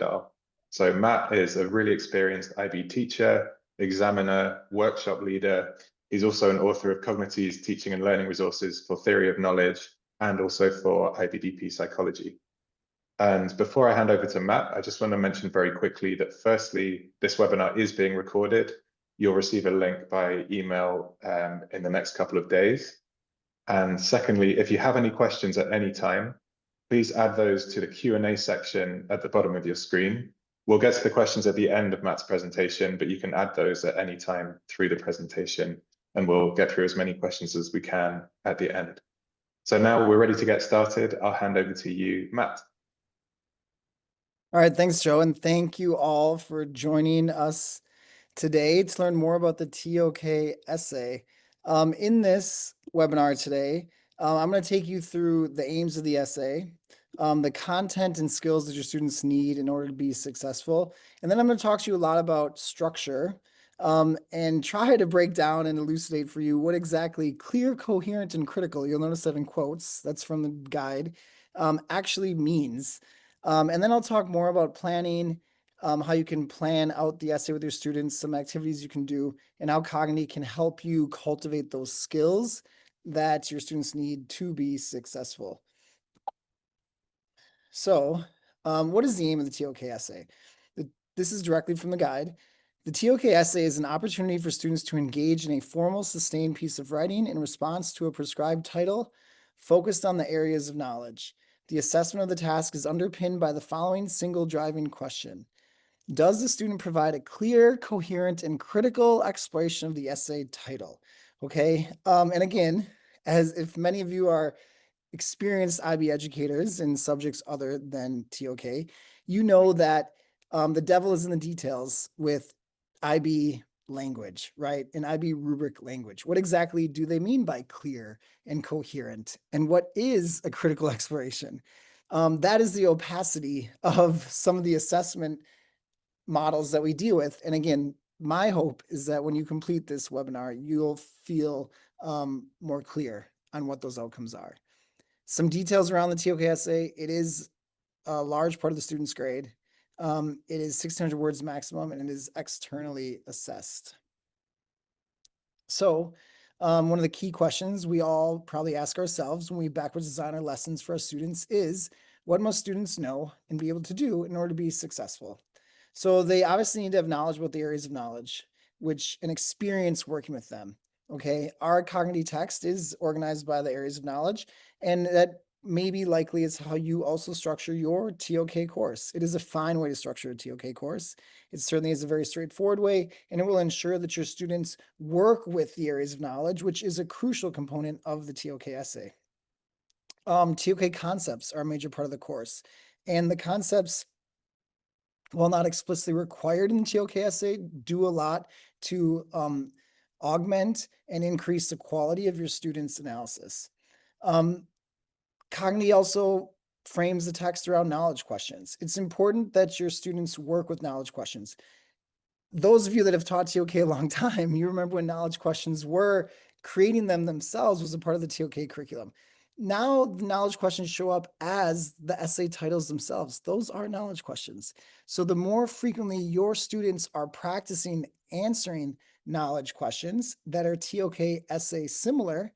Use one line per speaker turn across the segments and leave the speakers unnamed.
webinar. So Matt is a really experienced IB teacher, examiner, workshop leader. He's also an author of Cognity's teaching and learning resources for theory of knowledge and also for IBDP psychology. And before I hand over to Matt, I just want to mention very quickly that firstly, this webinar is being recorded. You'll receive a link by email in the next couple of days. And secondly, if you have any questions at any time, please add those to the Q&A section at the bottom of your screen. We'll get to the questions at the end of Matt's presentation, but you can add those at any time through the presentation, and we'll get through as many questions as we can at the end. So now we're ready to get started. I'll hand over to you, Matt.
All right, thanks, Joe, and thank you all for joining us today to learn more about the TOK essay. In this webinar today, I'm going to take you through the aims of the essay, the content and skills that your students need in order to be successful, and then I'm going to talk to you a lot about structure and try to break down and elucidate for you what exactly clear, coherent, and critical, you'll notice that in quotes, that's from the guide, actually means. And then I'll talk more about planning, how you can plan out the essay with your students, some activities you can do, and how Kognity can help you cultivate those skills that your students need to be successful. So, what is the aim of the TOK essay? This is directly from the guide. The TOK essay is an opportunity for students to engage in a formal, sustained piece of writing in response to a prescribed title focused on the areas of knowledge. The assessment of the task is underpinned by the following single driving question. Does the student provide a clear, coherent, and critical exploration of the essay title? Okay, and again, as if many of you are experienced IB educators in subjects other than TOK, you know that the devil is in the details with IB language, right? In IB rubric language. What exactly do they mean by clear and coherent? And what is a critical exploration? That is the opacity of some of the assessment models that we deal with. And again, my hope is that when you complete this webinar, you'll feel more clear on what those outcomes are. Some details around the TOK essay. It is a large part of the student's grade. It is 1,600 words maximum, and it is externally assessed. So one of the key questions we all probably ask ourselves when we backwards design our lessons for our students is, what must students know and be able to do in order to be successful? So they obviously need to have knowledge about the areas of knowledge, and experience working with them. Okay, our Kognity text is organized by the areas of knowledge, and that maybe likely is how you also structure your TOK course. It is a fine way to structure a TOK course. It certainly is a very straightforward way, and it will ensure that your students work with the areas of knowledge, which is a crucial component of the TOK essay. TOK concepts are a major part of the course, and the concepts, while not explicitly required in the TOK essay, do a lot to augment and increase the quality of your students' analysis. Kognity also frames the text around knowledge questions. It's important that your students work with knowledge questions. Those of you that have taught TOK a long time, you remember when knowledge questions were, creating them themselves was a part of the TOK curriculum. Now the knowledge questions show up as the essay titles themselves. Those are knowledge questions. So the more frequently your students are practicing answering knowledge questions that are TOK essay similar,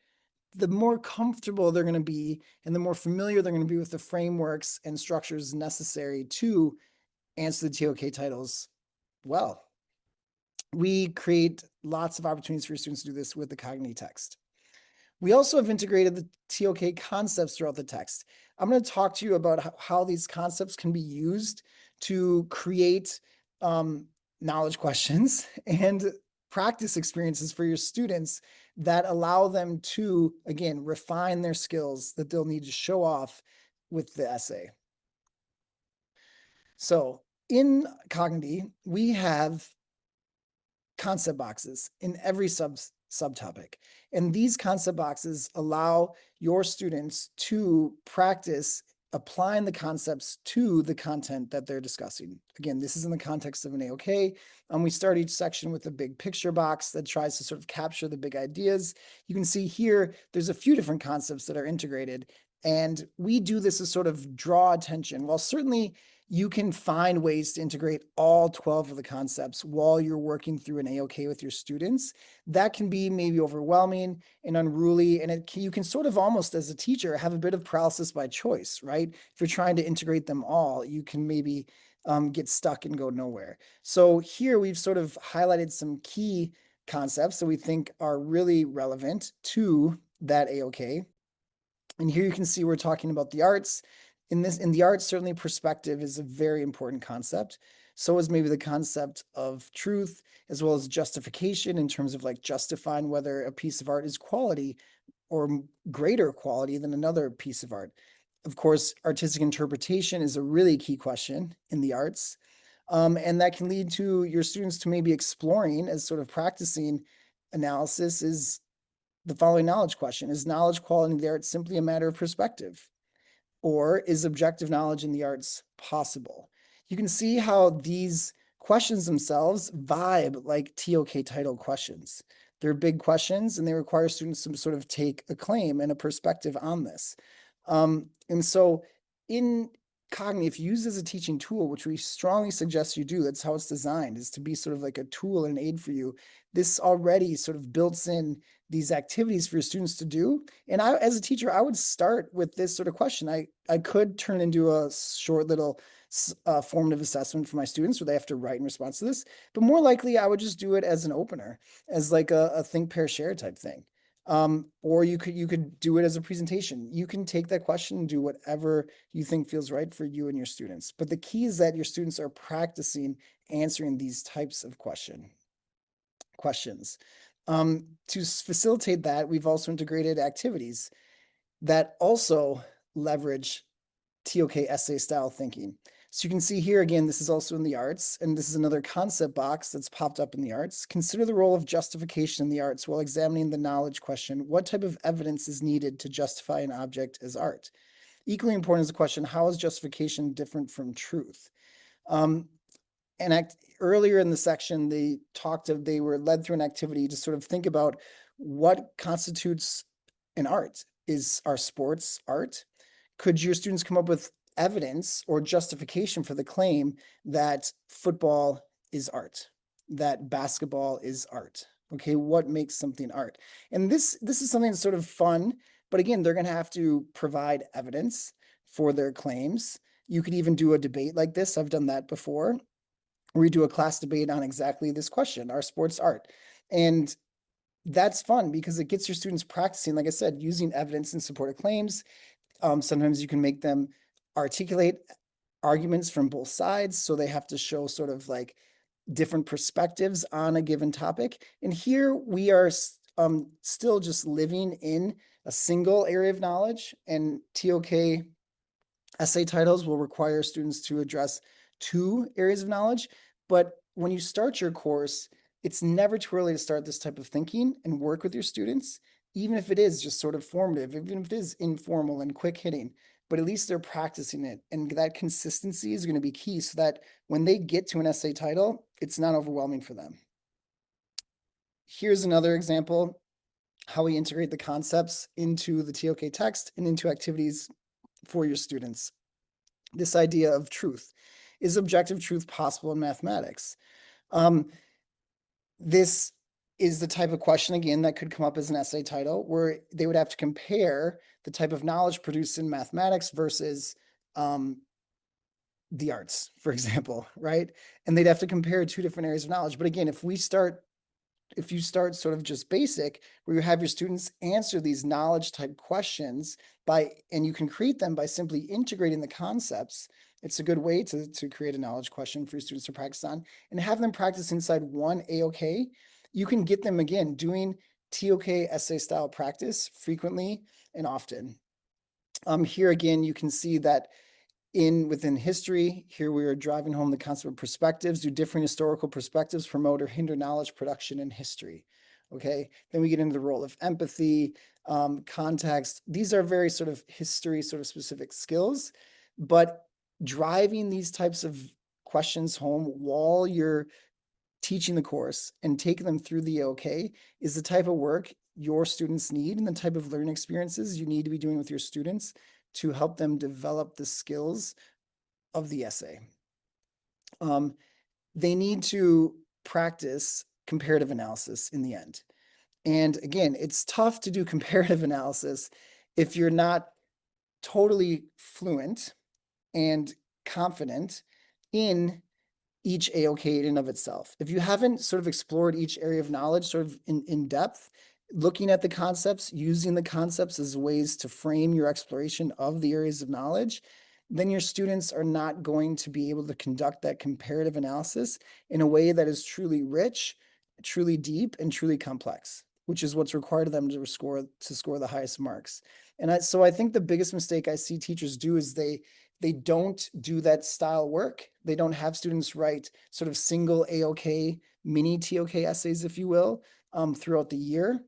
the more comfortable they're going to be and the more familiar they're going to be with the frameworks and structures necessary to answer the TOK titles well. We create lots of opportunities for your students to do this with the Kognity text. We also have integrated the TOK concepts throughout the text. I'm going to talk to you about how these concepts can be used to create knowledge questions and practice experiences for your students that allow them to, again, refine their skills that they'll need to show off with the essay. So in Kognity, we have concept boxes in every subtopic. And these concept boxes allow your students to practice applying the concepts to the content that they're discussing. Again, this is in the context of an AOK. We start each section with a big picture box that tries to sort of capture the big ideas. You can see here, there's a few different concepts that are integrated. And we do this to sort of draw attention. While certainly you can find ways to integrate all 12 of the concepts while you're working through an AOK with your students, that can be maybe overwhelming and unruly. And you can sort of almost, as a teacher, have a bit of paralysis by choice, right? If you're trying to integrate them all, you can maybe get stuck and go nowhere. So here we've sort of highlighted some key concepts that we think are really relevant to that AOK. And here you can see we're talking about the arts. In the arts, certainly perspective is a very important concept. So is maybe the concept of truth, as well as justification in terms of like justifying whether a piece of art is quality or greater quality than another piece of art. Of course, artistic interpretation is a really key question in the arts. And that can lead to your students to maybe exploring as sort of practicing analysis is the following knowledge question. Is knowledge quality in the arts simply a matter of perspective? Or is objective knowledge in the arts possible? You can see how these questions themselves vibe like TOK title questions. They're big questions and they require students to sort of take a claim and a perspective on this. And so in Kognity, if used as a teaching tool, which we strongly suggest you do, that's how it's designed, is to be sort of like a tool and an aid for you. This already sort of builds in these activities for your students to do. And I, as a teacher, I would start with this sort of question. I could turn into a short little formative assessment for my students where they have to write in response to this, but more likely I would just do it as an opener, as like a think, pair, share type thing. Or you could do it as a presentation. You can take that question and do whatever you think feels right for you and your students. But the key is that your students are practicing answering these types of questions. To facilitate that, we've also integrated activities that also leverage TOK essay style thinking. So you can see here again, this is also in the arts, and this is another concept box that's popped up in the arts. Consider the role of justification in the arts while examining the knowledge question. What type of evidence is needed to justify an object as art? Equally important is the question, how is justification different from truth? Earlier in the section, they were led through an activity to sort of think about what constitutes an art. Is our sports art? Could your students come up with evidence or justification for the claim that football is art, that basketball is art? Okay, what makes something art? And this is something that's sort of fun, but again, they're going to have to provide evidence for their claims. You could even do a debate like this. I've done that before. We do a class debate on exactly this question, our sports art. And that's fun because it gets your students practicing, like I said, using evidence in support of claims. Sometimes you can make them articulate arguments from both sides. So they have to show sort of like different perspectives on a given topic. And here we are still just living in a single area of knowledge, and TOK essay titles will require students to address 2 areas of knowledge. But when you start your course, it's never too early to start this type of thinking and work with your students, even if it is just sort of formative, even if it is informal and quick hitting, but at least they're practicing it. And that consistency is going to be key so that when they get to an essay title, it's not overwhelming for them. Here's another example, how we integrate the concepts into the TOK text and into activities for your students. This idea of truth. Is objective truth possible in mathematics? This is the type of question, again, that could come up as an essay title, where they would have to compare the type of knowledge produced in mathematics versus the arts, for example, right? And they'd have to compare 2 different areas of knowledge. But again, if you start sort of just basic, where you have your students answer these knowledge type questions and you can create them by simply integrating the concepts, it's a good way to create a knowledge question for your students to practice on and have them practice inside one AOK. You can get them, again, doing TOK essay style practice frequently and often. Here again, you can see that within history, here we are driving home the concept of perspectives. Do different historical perspectives promote or hinder knowledge production in history? Okay, then we get into the role of empathy, context. These are very sort of history, sort of specific skills, but driving these types of questions home while you're teaching the course and taking them through the AOK is the type of work your students need and the type of learning experiences you need to be doing with your students to help them develop the skills of the essay. They need to practice comparative analysis in the end. And again, it's tough to do comparative analysis if you're not totally fluent and confident in each AOK in and of itself. If you haven't sort of explored each area of knowledge sort of in depth, looking at the concepts, using the concepts as ways to frame your exploration of the areas of knowledge, then your students are not going to be able to conduct that comparative analysis in a way that is truly rich, truly deep, and truly complex, which is what's required of them to score the highest marks. And so I think the biggest mistake I see teachers do is they don't do that style work. They don't have students write sort of single AOK, mini TOK essays, if you will, throughout the year.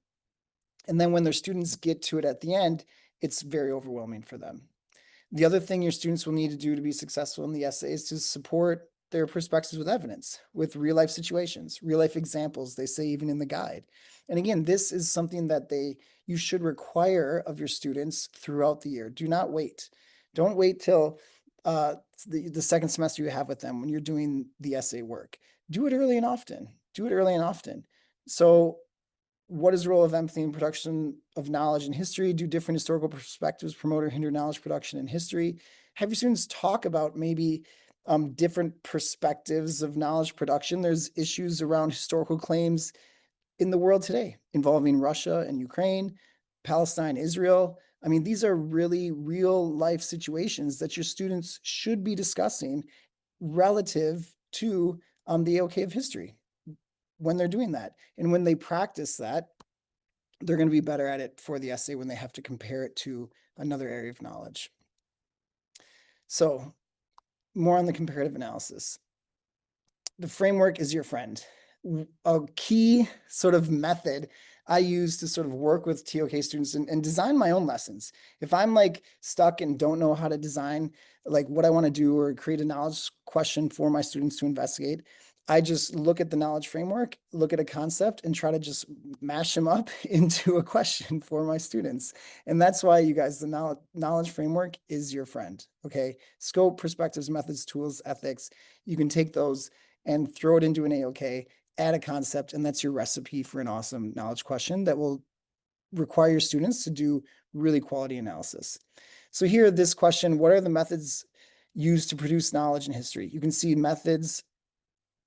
And then when their students get to it at the end, it's very overwhelming for them. The other thing your students will need to do to be successful in the essay is to support their perspectives with evidence, with real life situations, real life examples, they say even in the guide. And again, this is something that you should require of your students throughout the year. Do not wait. Don't wait till the second semester you have with them when you're doing the essay work. Do it early and often. Do it early and often. So what is the role of empathy in production of knowledge and history? Do different historical perspectives promote or hinder knowledge production and history? Have your students talk about maybe different perspectives of knowledge production. There's issues around historical claims in the world today involving Russia and Ukraine, Palestine, Israel. I mean, these are really real life situations that your students should be discussing relative to the AOK of history when they're doing that. And when they practice that, they're going to be better at it for the essay when they have to compare it to another area of knowledge. So more on the comparative analysis. The framework is your friend. A key sort of method I use to sort of work with TOK students and design my own lessons. If I'm like stuck and don't know how to design like what I want to do or create a knowledge question for my students to investigate, I just look at the knowledge framework, look at a concept, and try to just mash them up into a question for my students. And that's why, you guys, the knowledge framework is your friend, okay? Scope, perspectives, methods, tools, ethics. You can take those and throw it into an AOK, add a concept, and that's your recipe for an awesome knowledge question that will require your students to do really quality analysis. So here, this question, what are the methods used to produce knowledge in history? You can see methods.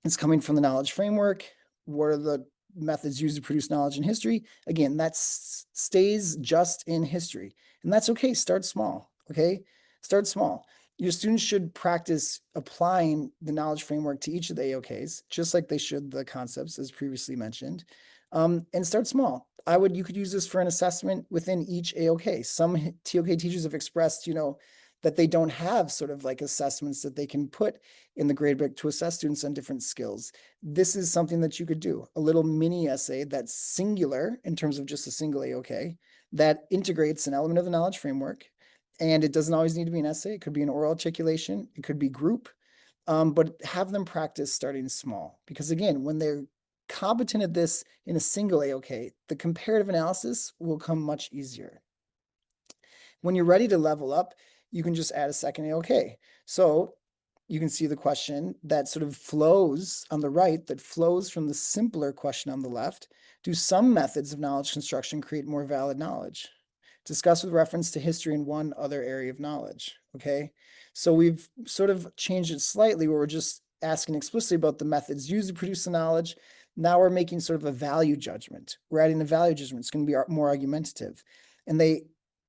It's coming from the knowledge framework. What are the methods used to produce knowledge in history? Again, that stays just in history. And that's okay. Start small, okay? Start small. Your students should practice applying the knowledge framework to each of the AOKs, just like they should the concepts as previously mentioned, and start small. You could use this for an assessment within each AOK. Some TOK teachers have expressed, that they don't have sort of like assessments that they can put in the gradebook to assess students on different skills. This is something that you could do, a little mini essay that's singular in terms of just a single AOK that integrates an element of the knowledge framework. And it doesn't always need to be an essay. It could be an oral articulation. It could be group, but have them practice starting small. Because again, when they're competent at this in a single AOK, the comparative analysis will come much easier. When you're ready to level up, you can just add a second AOK. So you can see the question that sort of flows on the right, that flows from the simpler question on the left. Do some methods of knowledge construction create more valid knowledge? Discuss with reference to history in one other area of knowledge, okay? So we've sort of changed it slightly where we're just asking explicitly about the methods used to produce the knowledge. Now we're making sort of a value judgment. We're adding a value judgment. It's going to be more argumentative. And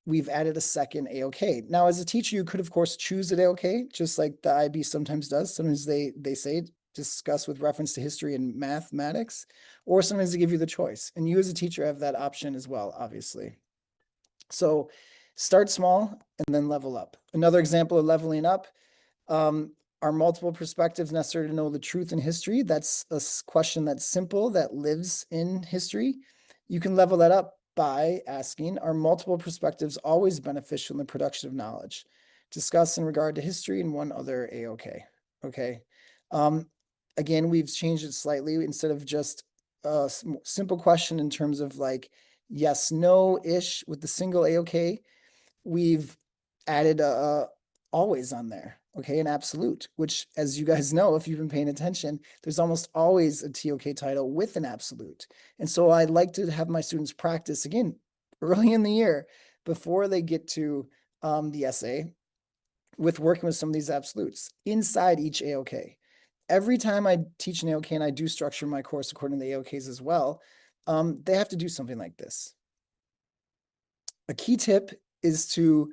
we've added a second AOK. Now, as a teacher, you could, of course, choose an AOK, just like the IB sometimes does. Sometimes they say discuss with reference to history and mathematics, or sometimes they give you the choice. And you as a teacher have that option as well, obviously. So start small and then level up. Another example of leveling up, are multiple perspectives necessary to know the truth in history? That's a question that's simple, that lives in history. You can level that up by asking, are multiple perspectives always beneficial in the production of knowledge? Discuss in regard to history and one other AOK, okay? Again, we've changed it slightly. Instead of just a simple question in terms of like yes, no-ish with the single AOK, we've added always on there, okay, an absolute, which, as you guys know, if you've been paying attention, there's almost always a TOK title with an absolute. And so I like to have my students practice again early in the year before they get to the essay with working with some of these absolutes inside each AOK. Every time I teach an AOK, and I do structure my course according to the AOKs as well, they have to do something like this. A key tip is to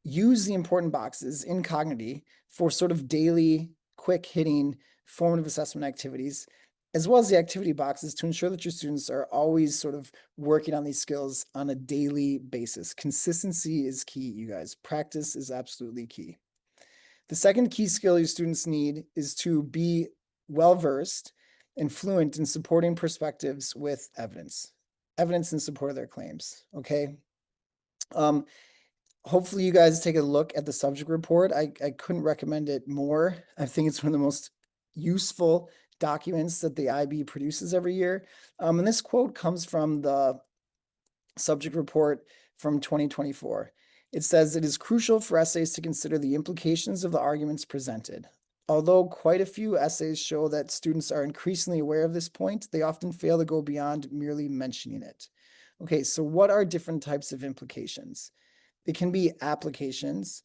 use the important boxes in Kognity for sort of daily, quick hitting formative assessment activities, as well as the activity boxes to ensure that your students are always sort of working on these skills on a daily basis. Consistency is key, you guys. Practice is absolutely key. The second key skill your students need is to be well-versed and fluent in supporting perspectives with evidence in support of their claims, okay? Hopefully you guys take a look at the subject report. I couldn't recommend it more. I think it's one of the most useful documents that the IB produces every year. And this quote comes from the subject report from 2024. It says, "It is crucial for essays to consider the implications of the arguments presented. Although quite a few essays show that students are increasingly aware of this point, they often fail to go beyond merely mentioning it." Okay, so what are different types of implications? It can be applications,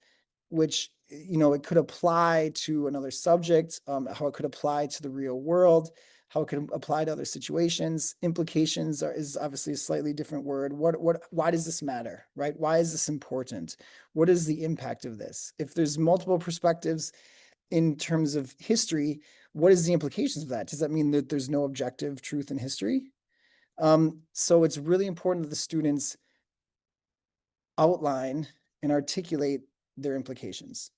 which, it could apply to another subject, how it could apply to the real world, how it could apply to other situations. Implications is obviously a slightly different word. Why does this matter, right? Why is this important? What is the impact of this? If there's multiple perspectives in terms of history, what is the implications of that? Does that mean that there's no objective truth in history? So it's really important that the students outline and articulate their implications.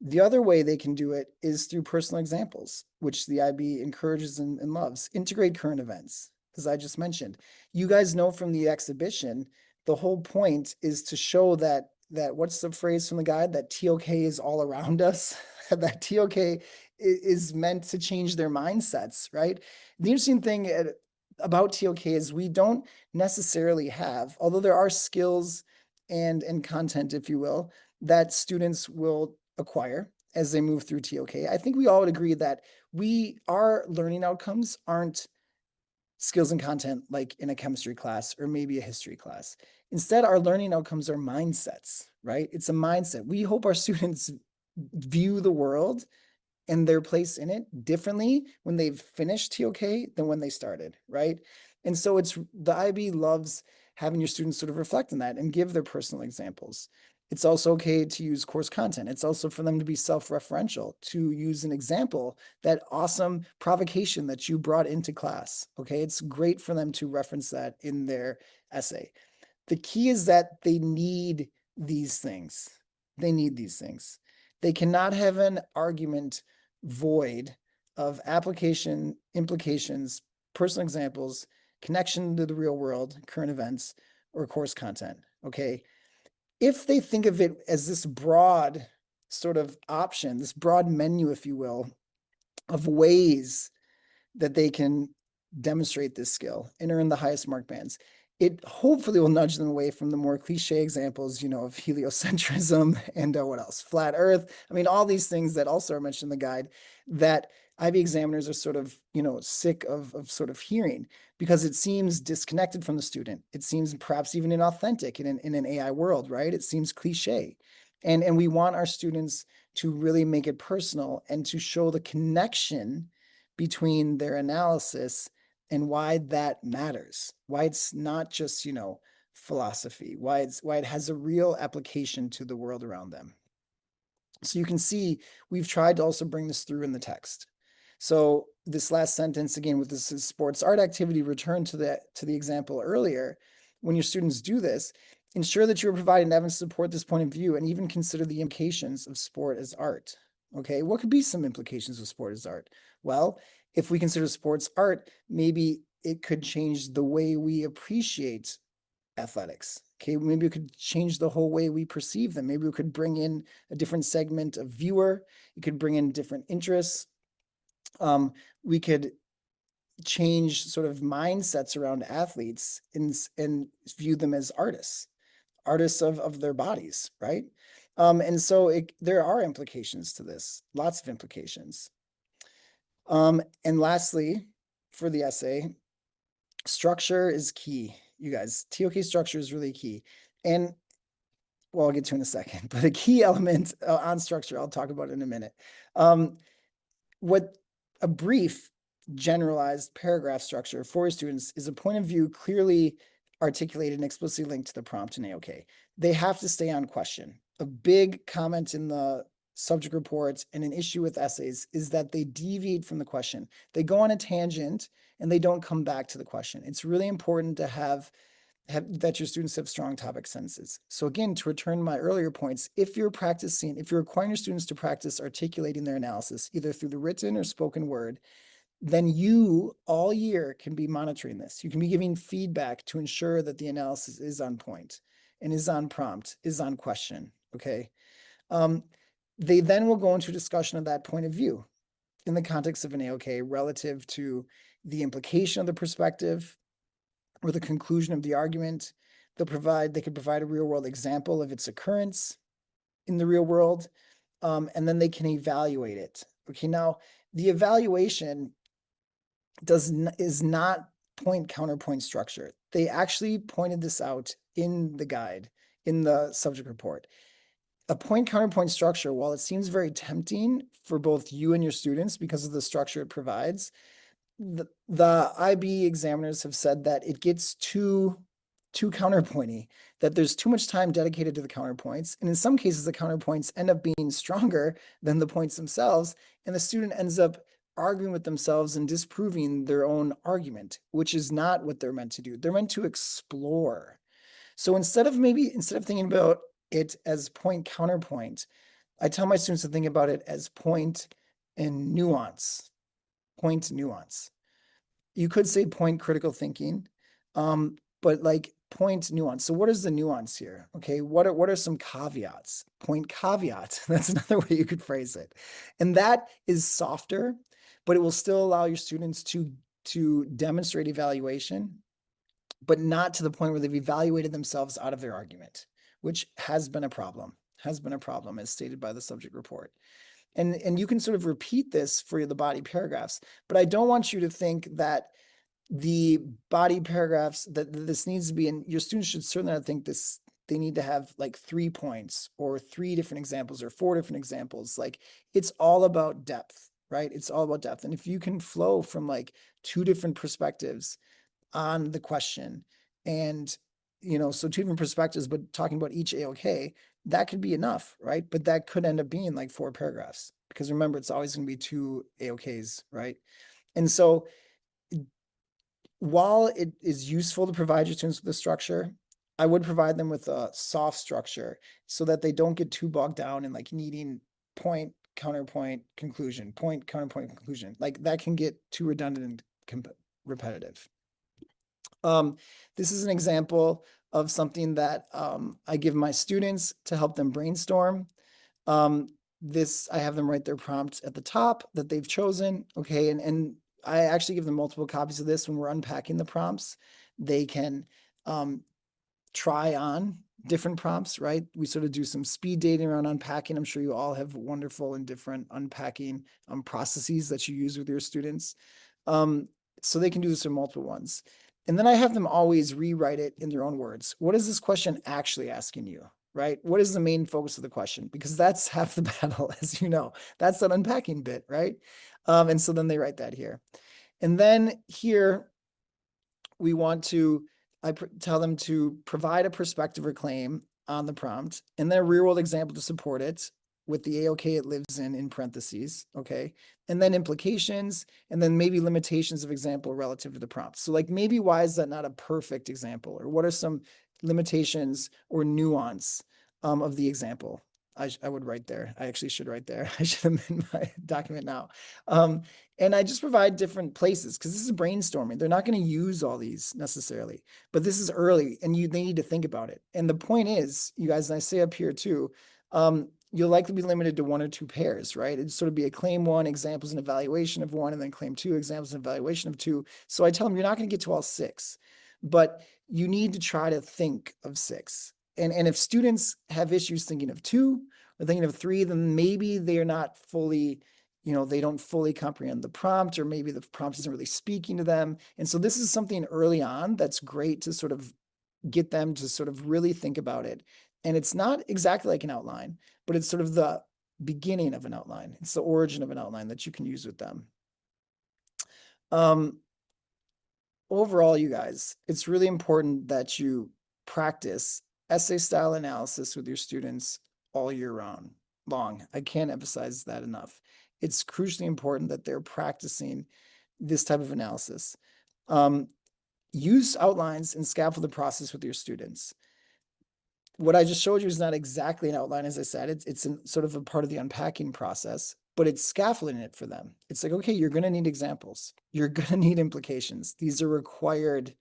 The other way they can do it is through personal examples, which the IB encourages and loves. Integrate current events, as I just mentioned. You guys know from the exhibition, the whole point is to show that what's the phrase from the guide? That TOK is all around us. That TOK is meant to change their mindsets, right? The interesting thing about TOK is we don't necessarily have, although there are skills and content, if you will, that students will acquire as they move through TOK. I think we all would agree that our learning outcomes aren't skills and content like in a chemistry class or maybe a history class. Instead, our learning outcomes are mindsets, right? It's a mindset. We hope our students view the world and their place in it differently when they've finished TOK than when they started, right? And so the IB loves having your students sort of reflect on that and give their personal examples. It's also okay to use course content. It's also for them to be self-referential, to use an example, that awesome provocation that you brought into class, okay? It's great for them to reference that in their essay. The key is that they need these things. They need these things. They cannot have an argument void of application, implications, personal examples, connection to the real world, current events, or course content, okay? If they think of it as this broad sort of option, this broad menu, if you will, of ways that they can demonstrate this skill and earn the highest mark bands, it hopefully will nudge them away from the more cliche examples, of heliocentrism and what else? Flat Earth. I mean, all these things that also are mentioned in the guide that IB examiners are sort of, sick of sort of hearing, because it seems disconnected from the student. It seems perhaps even inauthentic in an AI world, right? It seems cliche. And we want our students to really make it personal and to show the connection between their analysis and why that matters, why it's not just, philosophy, why it has a real application to the world around them. So you can see we've tried to also bring this through in the text. So this last sentence, again, with this sports art activity, return to the example earlier. When your students do this, ensure that you're providing evidence to support this point of view and even consider the implications of sport as art. Okay, what could be some implications of sport as art? Well, if we consider sports art, maybe it could change the way we appreciate athletics. Okay, maybe we could change the whole way we perceive them. Maybe we could bring in a different segment of viewer. It could bring in different interests. We could change sort of mindsets around athletes and view them as artists of their bodies, right? And so there are implications to this, lots of implications. And lastly, for the essay, structure is key, you guys. TOK structure is really key. And well, I'll get to in a second, but a key element on structure, I'll talk about in a minute. What a brief generalized paragraph structure for students is a point of view clearly articulated and explicitly linked to the prompt in AOK. They have to stay on question. A big comment in the subject reports and an issue with essays is that they deviate from the question. They go on a tangent and they don't come back to the question. It's really important to have that your students have strong topic senses. So again, to return to my earlier points, if you're requiring your students to practice articulating their analysis, either through the written or spoken word, then you all year can be monitoring this. You can be giving feedback to ensure that the analysis is on point and is on prompt, is on question, okay? They then will go into a discussion of that point of view in the context of an AOK relative to the implication of the perspective, or the conclusion of the argument. They could provide a real world example of its occurrence in the real world, and then they can evaluate it. Okay, now the evaluation is not point counterpoint structure. They actually pointed this out in the guide, in the subject report. A point counterpoint structure, while it seems very tempting for both you and your students because of the structure it provides, the IB examiners have said that it gets too counterpointy, that there's too much time dedicated to the counterpoints. And in some cases, the counterpoints end up being stronger than the points themselves. And the student ends up arguing with themselves and disproving their own argument, which is not what they're meant to do. They're meant to explore. So instead of thinking about it as point counterpoint, I tell my students to think about it as point and nuance. Point nuance. You could say point critical thinking, but like point nuance. So what is the nuance here? Okay, what are some caveats? Point caveat. That's another way you could phrase it. And that is softer, but it will still allow your students to demonstrate evaluation, but not to the point where they've evaluated themselves out of their argument, which has been a problem as stated by the subject report. And you can sort of repeat this for the body paragraphs, but I don't want you to think that the body paragraphs that this needs to be, and your students should certainly not think this, they need to have like 3 points or 3 different examples or 4 different examples. Like it's all about depth, right? It's all about depth. And if you can flow from like 2 different perspectives on the question and, so 2 different perspectives, but talking about each AOK, that could be enough, right? But that could end up being like 4 paragraphs because remember, it's always going to be 2 AOKs, right? And so while it is useful to provide your students with a structure, I would provide them with a soft structure so that they don't get too bogged down in like needing point, counterpoint, conclusion, point, counterpoint, conclusion. Like that can get too redundant and repetitive. This is an example of something that I give my students to help them brainstorm. I have them write their prompt at the top that they've chosen. Okay, and I actually give them multiple copies of this when we're unpacking the prompts. They can try on different prompts, right? We sort of do some speed dating around unpacking. I'm sure you all have wonderful and different unpacking processes that you use with your students. So they can do this with multiple ones. And then I have them always rewrite it in their own words. What is this question actually asking you, right? What is the main focus of the question? Because that's half the battle, as you know. That's that unpacking bit, right? And so then they write that here. And then here, I tell them to provide a perspective or claim on the prompt, and then a real world example to support it with the AOK it lives in parentheses, okay? And then implications, and then maybe limitations of example relative to the prompt. So like maybe why is that not a perfect example? Or what are some limitations or nuance of the example? I would write there. I actually should write there. I should have in my document now. And I just provide different places because this is brainstorming. They're not going to use all these necessarily, but this is early and they need to think about it. And the point is, you guys, and I say up here too, you'll likely be limited to 1 or 2 pairs, right? It'd sort of be a claim 1, examples and evaluation of 1, and then claim 2, examples and evaluation of 2. So I tell them you're not going to get to all 6, but you need to try to think of 6. and if students have issues thinking of 2 or thinking of 3, then maybe they're not fully, they don't fully comprehend the prompt, or maybe the prompt isn't really speaking to them. And so this is something early on that's great to sort of get them to sort of really think about it. And it's not exactly like an outline, but it's sort of the beginning of an outline. It's the origin of an outline that you can use with them. Overall, you guys, it's really important that you practice essay style analysis with your students all year round long. I can't emphasize that enough. It's crucially important that they're practicing this type of analysis. Use outlines and scaffold the process with your students. What I just showed you is not exactly an outline, as I said. It's sort of a part of the unpacking process, but it's scaffolding it for them. It's like, okay, you're going to need examples. You're going to need implications. These are required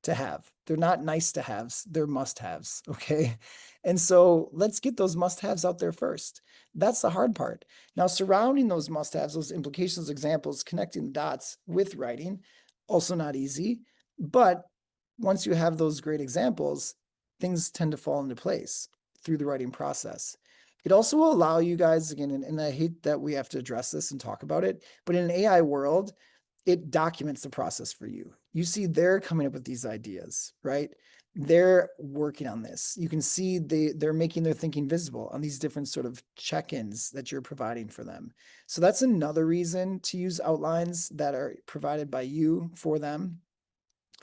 to have. They're not nice to haves, they're must haves. Okay. And so let's get those must haves out there first. That's the hard part. Now, surrounding those must haves, those implications, examples, connecting the dots with writing, also not easy. But once you have those great examples, things tend to fall into place through the writing process. It also will allow you guys, again, and I hate that we have to address this and talk about it, but in an AI world, it documents the process for you. You see they're coming up with these ideas, right? They're working on this. You can see they're making their thinking visible on these different sort of check-ins that you're providing for them. So that's another reason to use outlines that are provided by you for them.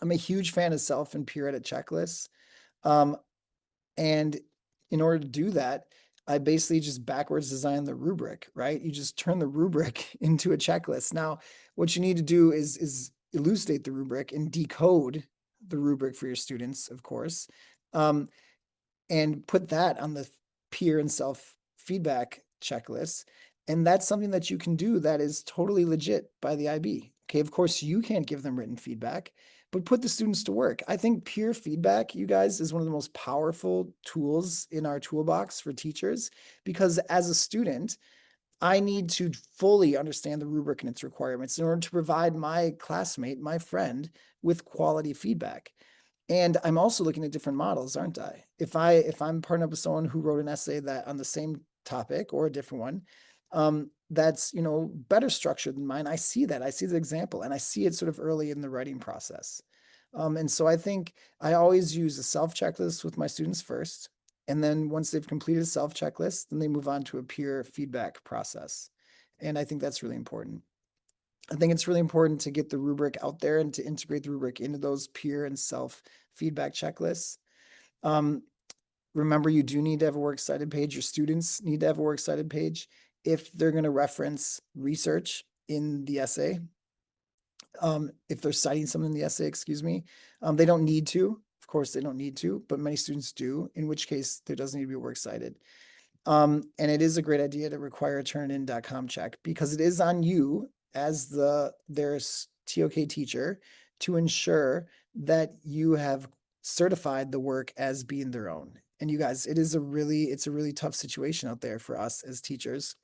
I'm a huge fan of self and peer edit checklists. And in order to do that, I basically just backwards design the rubric, right? You just turn the rubric into a checklist. Now, what you need to do is elucidate the rubric and decode the rubric for your students, of course, and put that on the peer and self feedback checklist. And that's something that you can do that is totally legit by the IB. Okay, of course, you can't give them written feedback, but put the students to work. I think peer feedback, you guys, is one of the most powerful tools in our toolbox for teachers, because as a student, I need to fully understand the rubric and its requirements in order to provide my classmate, my friend, with quality feedback. And I'm also looking at different models, aren't I? If I'm partnered up with someone who wrote an essay that on the same topic or a different one, that's better structured than mine, I see that. I see the example, and I see it sort of early in the writing process. And so I think I always use a self checklist with my students first. And then once they've completed a self checklist, then they move on to a peer feedback process. And I think that's really important. I think it's really important to get the rubric out there and to integrate the rubric into those peer and self feedback checklists. Remember, you do need to have a works cited page. Your students need to have a works cited page if they're going to reference research in the essay. If they're citing something in the essay, excuse me, they don't need to. Of course, they don't need to, but many students do, in which case there doesn't need to be works cited. And it is a great idea to require a turnitin.com check, because it is on you as their TOK teacher to ensure that you have certified the work as being their own. And you guys, it's a really tough situation out there for us as teachers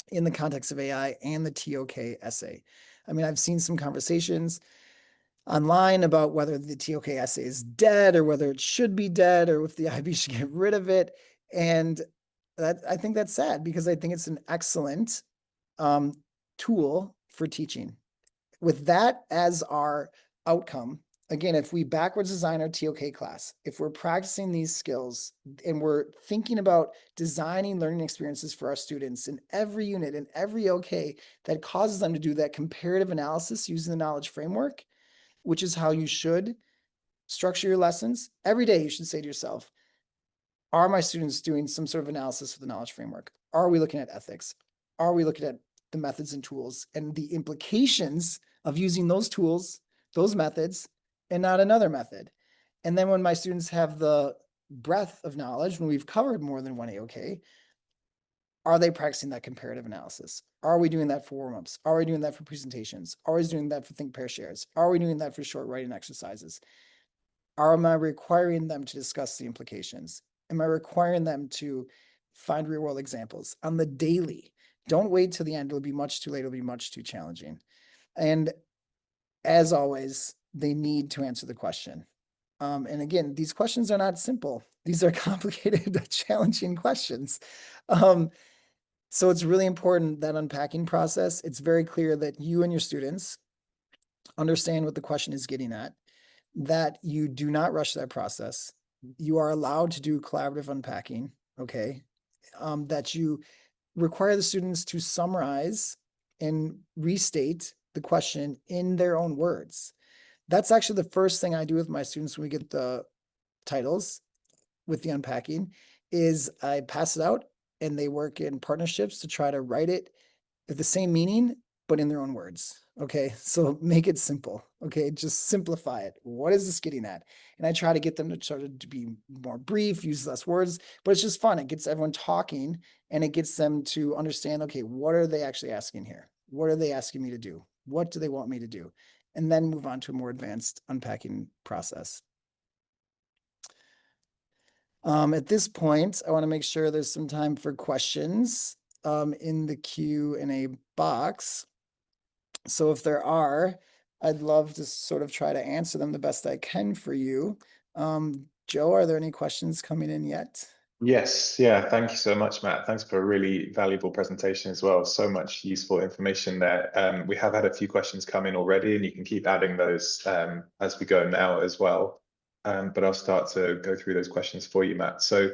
in the context of AI and the TOK essay. I mean, I've seen some conversations online about whether the TOK essay is dead or whether it should be dead or if the IB should get rid of it. And I think that's sad, because I think it's an excellent tool for teaching. With that as our outcome, again, if we backwards design our TOK class, if we're practicing these skills and we're thinking about designing learning experiences for our students in every unit and every OK that causes them to do that comparative analysis using the knowledge framework, which is how you should structure your lessons, every day you should say to yourself, are my students doing some sort of analysis of the knowledge framework? Are we looking at ethics? Are we looking at the methods and tools and the implications of using those tools, those methods, and not another method? And then when my students have the breadth of knowledge, when we've covered more than one AOK, are they practicing that comparative analysis? Are we doing that for warm-ups? Are we doing that for presentations? Are we doing that for think, pair, shares? Are we doing that for short writing exercises? Am I requiring them to discuss the implications? Am I requiring them to find real world examples on the daily? Don't wait till the end. It'll be much too late. It'll be much too challenging. And as always, they need to answer the question. And again, these questions are not simple. These are complicated, challenging questions. So it's really important, that unpacking process. It's very clear that you and your students understand what the question is getting at, that you do not rush that process. You are allowed to do collaborative unpacking, okay? That you require the students to summarize and restate the question in their own words. That's actually the first thing I do with my students when we get the titles with the unpacking, is I pass it out and they work in partnerships to try to write it with the same meaning, but in their own words. Okay. So make it simple. Okay. Just simplify it. What is this getting at? And I try to get them to sort of to be more brief, use less words, but it's just fun. It gets everyone talking and it gets them to understand, okay, what are they actually asking here? What are they asking me to do? What do they want me to do? And then move on to a more advanced unpacking process. At this point, I want to make sure there's some time for questions in the Q&A box. So if there are, I'd love to sort of try to answer them the best I can for you. Joe, are there any questions coming in yet?
Yes, yeah, thank you so much, Matt. Thanks for a really valuable presentation as well. So much useful information there. We have had a few questions come in already, and you can keep adding those as we go now as well. But I'll start to go through those questions for you, Matt. So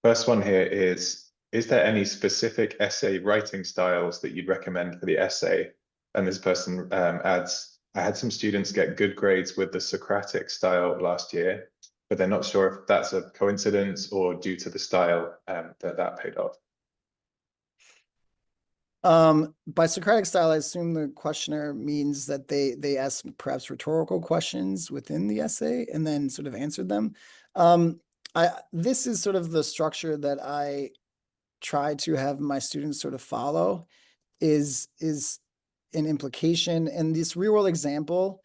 first one here is there any specific essay writing styles that you'd recommend for the essay? And this person adds, I had some students get good grades with the Socratic style last year, but they're not sure if that's a coincidence or due to the style that paid off.
By Socratic style, I assume the questioner means that they ask perhaps rhetorical questions within the essay and then sort of answered them. This is sort of the structure that I try to have my students sort of follow, is an implication, and this real world example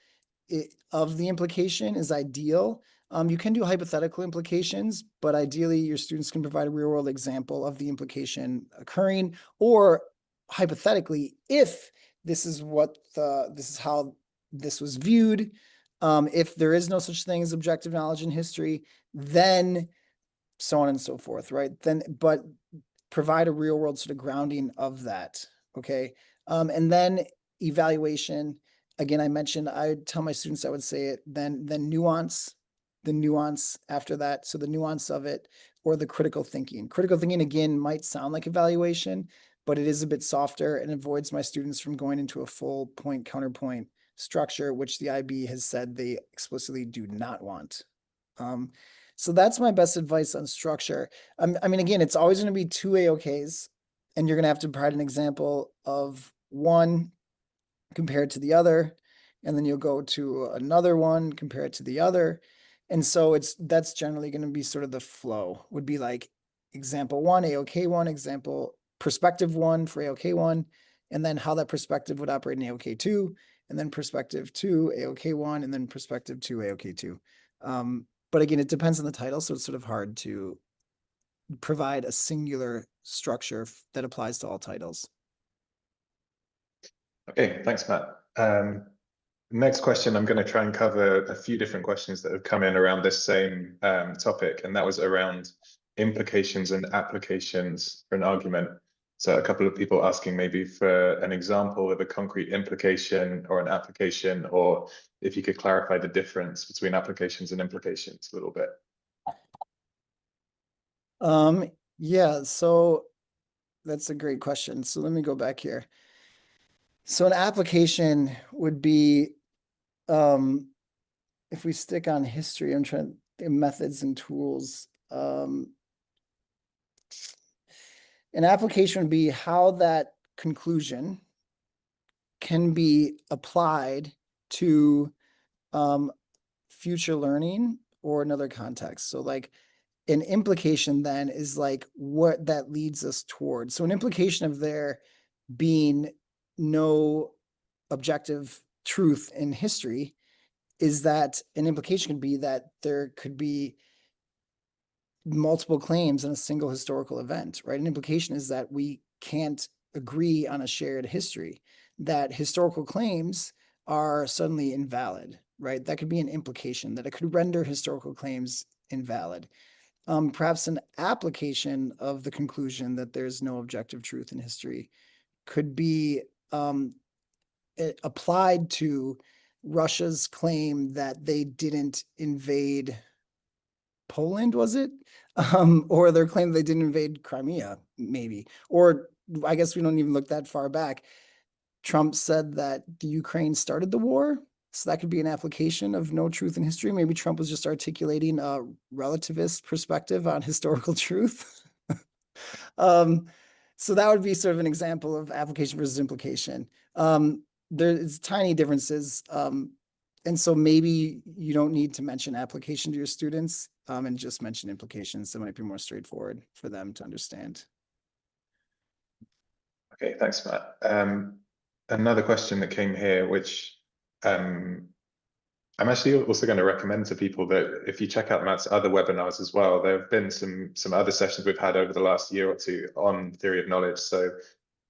of the implication is ideal. You can do hypothetical implications, but ideally your students can provide a real world example of the implication occurring, or hypothetically, if this is how this was viewed, if there is no such thing as objective knowledge in history, then so on and so forth, right? Then, but provide a real world sort of grounding of that. Okay. And then evaluation. Again, I mentioned, I would tell my students, I would say it, then nuance, the nuance after that. So the nuance of it, or the critical thinking. Critical thinking, again, might sound like evaluation, but it is a bit softer and avoids my students from going into a full point counterpoint structure, which the IB has said they explicitly do not want. So that's my best advice on structure. I mean, again, it's always going to be two AOKs, and you're going to have to provide an example of one compared to the other, and then you'll go to another one compared to the other. And so that's generally going to be sort of the flow, would be like example one, AOK one, example perspective one for AOK one, and then how that perspective would operate in AOK two, and then perspective two, AOK one, and then perspective two, AOK two. But again, it depends on the title, so it's sort of hard to provide a singular structure that applies to all titles.
Okay, thanks, Matt. Next question, I'm going to try and cover a few different questions that have come in around this same topic, and that was around implications and applications for an argument. So a couple of people asking maybe for an example of a concrete implication or an application, or if you could clarify the difference between applications and implications a little bit.
Yeah, so that's a great question. So let me go back here. So an application would be, if we stick on history, I'm trying to think methods and tools. An application would be how that conclusion can be applied to future learning or another context. So like an implication then is like what that leads us towards. So an implication of there being no objective truth in history is that an implication could be that there could be multiple claims in a single historical event, right? An implication is that we can't agree on a shared history, that historical claims are suddenly invalid, right? That could be an implication, that it could render historical claims invalid. perhaps an application of the conclusion that there's no objective truth in history could be applied to Russia's claim that they didn't invade Poland, was it? Or their claim they didn't invade Crimea, maybe. Or I guess we don't even look that far back. Trump said that the Ukraine started the war. So that could be an application of no truth in history. Maybe Trump was just articulating a relativist perspective on historical truth. um, so that would be sort of an example of application versus implication. There's tiny differences. And so maybe you don't need to mention application to your students and just mention implications. That might be more straightforward for them to understand.
Okay, thanks, Matt. Another question that came here, which I'm actually also going to recommend to people that if you check out Matt's other webinars as well, there have been some other sessions we've had over the last year or two on theory of knowledge. So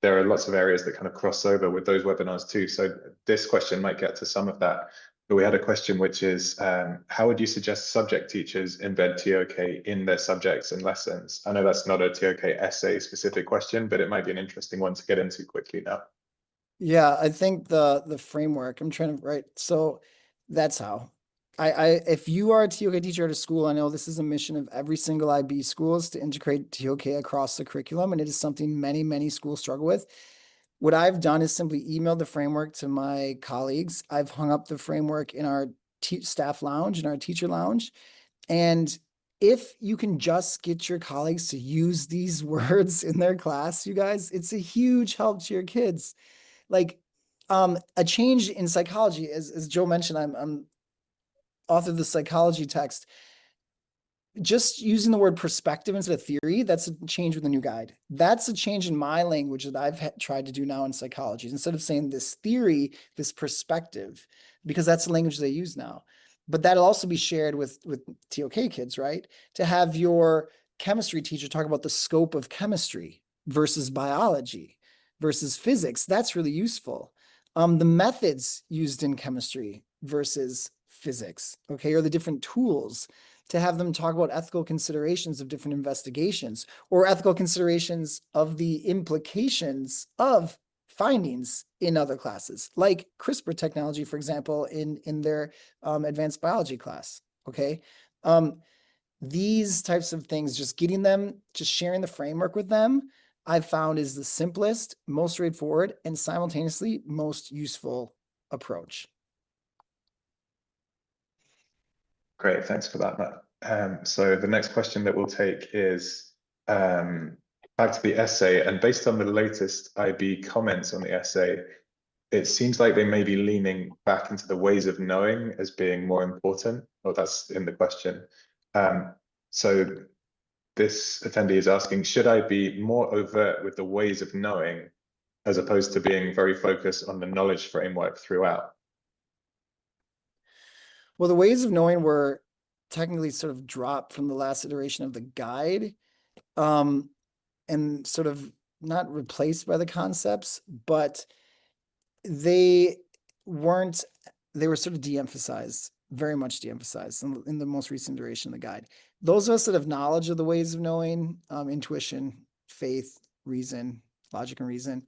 there are lots of areas that kind of cross over with those webinars too. So this question might get to some of that. But we had a question which is, how would you suggest subject teachers embed TOK in their subjects and lessons? I know that's not a TOK essay specific question, but it might be an interesting one to get into quickly now.
Yeah, I think the framework I'm trying to write. So that's how if you are a TOK teacher at a school, I know this is a mission of every single IB school is to integrate TOK across the curriculum, and it is something many schools struggle with. What I've done is simply email the framework to my colleagues. I've hung up the framework in our staff lounge, in our teacher lounge. And if you can just get your colleagues to use these words in their class, you guys, it's a huge help to your kids. Like a change in psychology, as Joe mentioned, I'm author of the psychology text. Just using the word perspective instead of theory, that's a change with the new guide. That's a change in my language that I've tried to do now in psychology. Instead of saying this theory, this perspective, because that's the language they use now. But that'll also be shared with TOK kids, right? To have your chemistry teacher talk about the scope of chemistry versus biology versus physics. That's really useful. The methods used in chemistry versus physics, okay, or the different tools, to have them talk about ethical considerations of different investigations or ethical considerations of the implications of findings in other classes, like CRISPR technology, for example, in their advanced biology class, okay? These types of things, just getting them, just sharing the framework with them, I've found is the simplest, most straightforward, and simultaneously most useful approach.
Great, thanks for that, Matt. So the next question that we'll take is back to the essay, and based on the latest IB comments on the essay, it seems like they may be leaning back into the ways of knowing as being more important, or that's in the question. So this attendee is asking, should I be more overt with the ways of knowing as opposed to being very focused on the knowledge framework throughout?
Well, the ways of knowing were technically sort of dropped from the last iteration of the guide, and sort of not replaced by the concepts, but they weren't, they were sort of de-emphasized, very much de-emphasized in the most recent iteration of the guide. Those of us that have knowledge of the ways of knowing, intuition, faith, reason, logic and reason,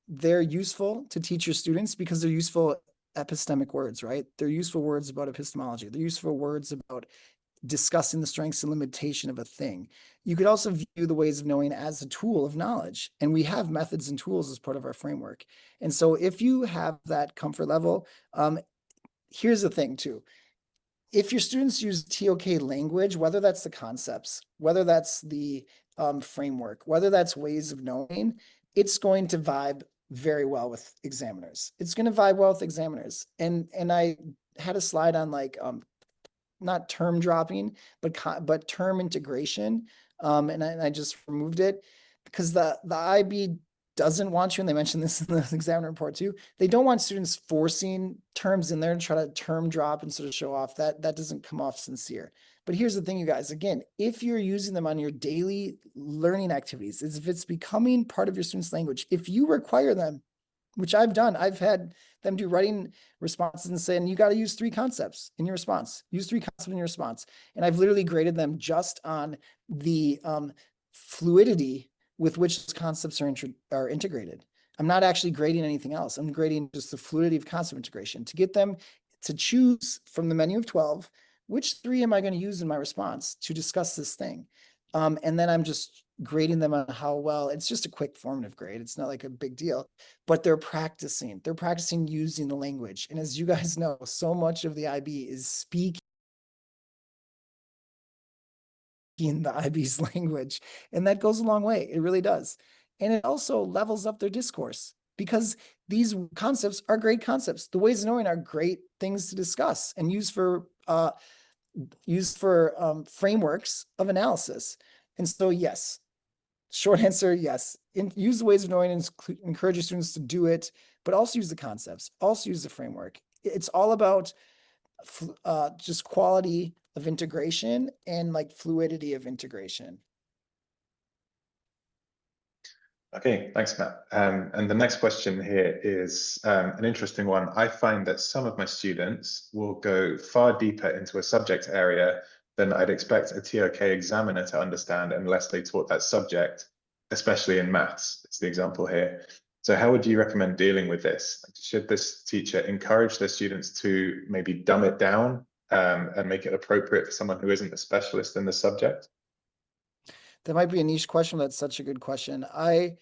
they're useful to teach your students because they're useful epistemic words, right? They're useful words about epistemology. They're useful words about discussing the strengths and limitation of a thing. You could also view the ways of knowing as a tool of knowledge. And we have methods and tools as part of our framework. And so if you have that comfort level, here's the thing too. If your students use TOK language, whether that's the concepts, whether that's the framework, whether that's ways of knowing, it's going to vibe very well with examiners. It's going to vibe well with examiners. And I had a slide on like not term dropping, but term integration. And I just removed it because the IB doesn't want you, and they mentioned this in the examiner report too, they don't want students forcing terms in there and try to term drop and sort of show off. That doesn't come off sincere. But here's the thing, you guys, again, if you're using them on your daily learning activities, if it's becoming part of your students' language, if you require them which I've done. I've had them do writing responses and saying, you got to use 3 concepts in your response. Use 3 concepts in your response. And I've literally graded them just on the fluidity with which those concepts are integrated. I'm not actually grading anything else. I'm grading just the fluidity of concept integration to get them to choose from the menu of 12, which 3 am I going to use in my response to discuss this thing? And then I'm just grading them on how well. It's just a quick formative grade. It's not like a big deal, but they're practicing. They're practicing using the language. And as you guys know, so much of the IB is speaking the IB's language. And that goes a long way. It really does. And it also levels up their discourse because these concepts are great concepts. The ways of knowing are great things to discuss and use for frameworks of analysis. And so, yes, short answer, yes. Use the ways of knowing and encourage your students to do it, but also use the concepts, also use the framework. It's all about just quality of integration and like fluidity of integration.
Okay, thanks, Matt. And the next question here is an interesting one. I find that some of my students will go far deeper into a subject area than I'd expect a TOK examiner to understand unless they taught that subject, especially in maths. It's the example here. So how would you recommend dealing with this? Should this teacher encourage their students to maybe dumb it down and make it appropriate for someone who isn't a specialist in the subject?
That might be a niche question, but that's such a good question. I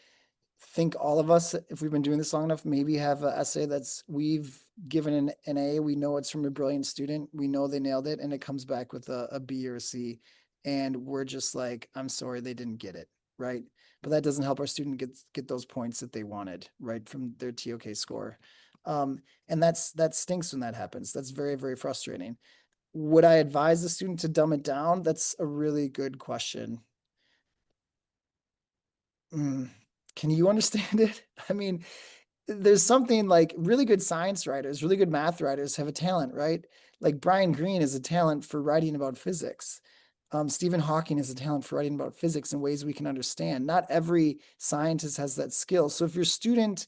think all of us, if we've been doing this long enough, maybe have an essay we've given an A. We know it's from a brilliant student. We know they nailed it, and it comes back with a B or a C. And we're just like, I'm sorry, they didn't get it, right? But that doesn't help our student get those points that they wanted, right, from their TOK score. And that stinks when that happens. That's very, very frustrating. Would I advise the student to dumb it down? That's a really good question. Can you understand it? I mean, there's something like really good science writers, really good math writers have a talent, right? Like Brian Greene is a talent for writing about physics. Stephen Hawking is a talent for writing about physics in ways we can understand. Not every scientist has that skill. So if your student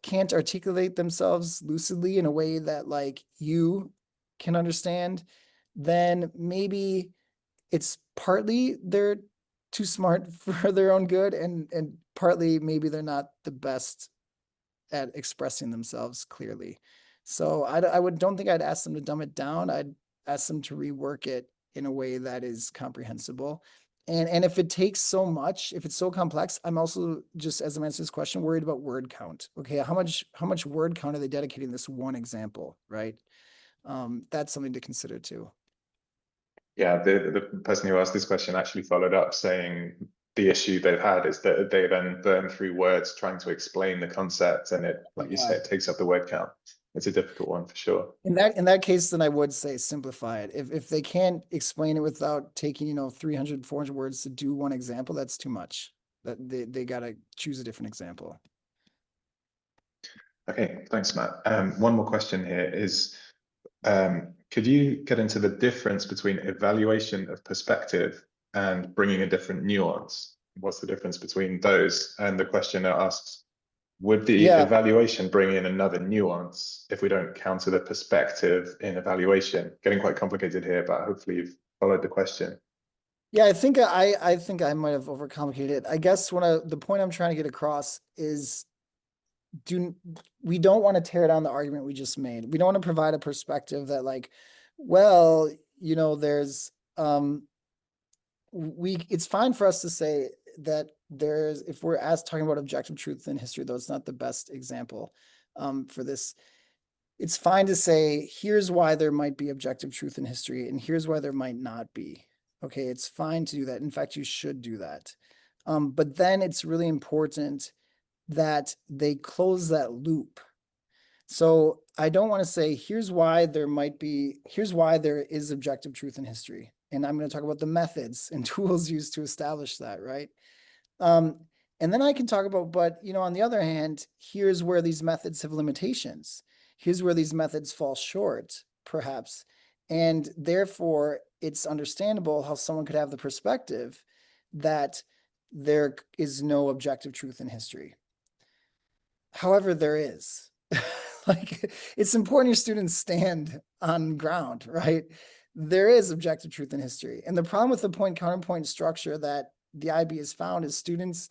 can't articulate themselves lucidly in a way that like you can understand, then maybe it's partly they're too smart for their own good, and partly maybe they're not the best at expressing themselves clearly. So don't think I'd ask them to dumb it down. I'd ask them to rework it in a way that is comprehensible. And if it takes so much, if it's so complex, I'm also just, as I'm answering this question, worried about word count. Okay, how much word count are they dedicating this one example, right? That's something to consider too.
Yeah, the person who asked this question actually followed up saying the issue they've had is that they then burn through words trying to explain the concept, and it, like you say, it takes up the word count. It's a difficult one for sure.
In that case, then I would say simplify it. If they can't explain it without taking, 300, 400 words to do one example, that's too much. That they got to choose a different example.
Okay, thanks, Matt. One more question here is, could you get into the difference between evaluation of perspective and bringing a different nuance? What's the difference between those? And the questioner asks, would the evaluation bring in another nuance if we don't counter the perspective in evaluation? Getting quite complicated here, but hopefully you've followed the question.
Yeah, I think I might have overcomplicated it. I guess the point I'm trying to get across is we don't want to tear down the argument we just made. We don't want to provide a perspective that like, well, there's it's fine for us to say that if we're talking about objective truth in history, though it's not the best example for this, it's fine to say, here's why there might be objective truth in history, and here's why there might not be. Okay, it's fine to do that. In fact, you should do that. But then it's really important that they close that loop. So I don't want to say, here's why there is objective truth in history. And I'm going to talk about the methods and tools used to establish that, right? And then I can talk about, but on the other hand, here's where these methods have limitations. Here's where these methods fall short, perhaps. And therefore, it's understandable how someone could have the perspective that there is no objective truth in history. However, there is. Like, it's important your students stand on ground, right? There is objective truth in history. And the problem with the point counterpoint structure that the IB has found is students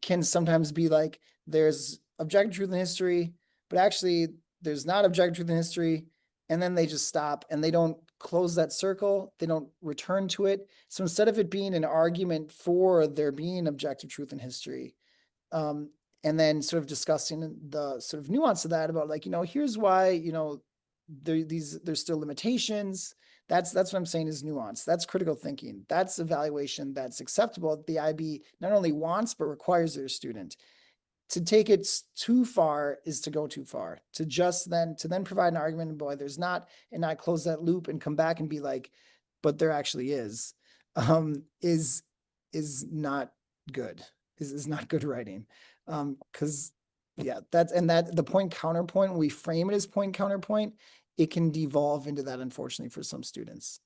can sometimes be like, there's objective truth in history, but actually there's not objective truth in history. And then they just stop and they don't close that circle. They don't return to it. So instead of it being an argument for there being objective truth in history, and then sort of discussing the sort of nuance of that about like, here's why, there's still limitations. That's what I'm saying is nuance. That's critical thinking. That's evaluation that's acceptable. The IB not only wants, but requires their student. To take it too far is to go too far. To then provide an argument, and boy, there's not, and not close that loop and come back and be like, but there actually is not good. Is not good writing. Because yeah, that the point counterpoint, when we frame it as point counterpoint, it can devolve into that, unfortunately, for some students.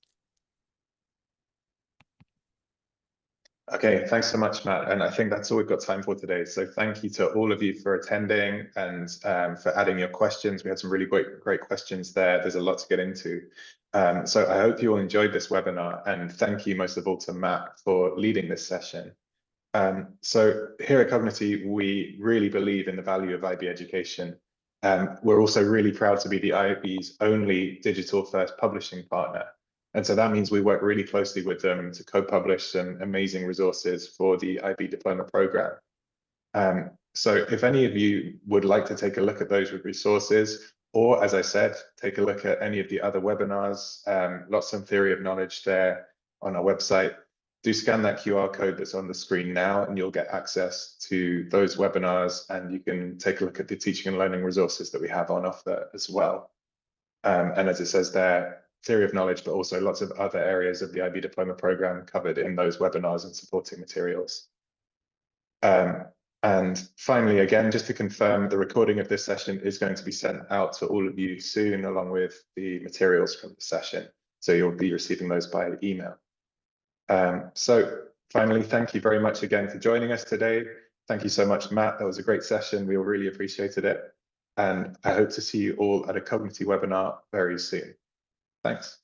Okay, thanks so much, Matt. And I think that's all we've got time for today. So thank you to all of you for attending and for adding your questions. We had some really great questions there. There's a lot to get into. So I hope you all enjoyed this webinar, and thank you most of all to Matt for leading this session. So here at Kognity, we really believe in the value of IB education. We're also really proud to be the IB's only digital-first publishing partner. And so that means we work really closely with them to co-publish some amazing resources for the IB diploma program. So if any of you would like to take a look at those resources, or as I said, take a look at any of the other webinars, lots of theory of knowledge there on our website, do scan that QR code that's on the screen now, and you'll get access to those webinars, and you can take a look at the teaching and learning resources that we have on offer as well. And as it says there, theory of knowledge, but also lots of other areas of the IB diploma program covered in those webinars and supporting materials. And finally, again, just to confirm, the recording of this session is going to be sent out to all of you soon, along with the materials from the session. So you'll be receiving those by email. So finally, thank you very much again for joining us today. Thank you so much, Matt. That was a great session. We all really appreciated it. And I hope to see you all at a Kognity webinar very soon. Thanks.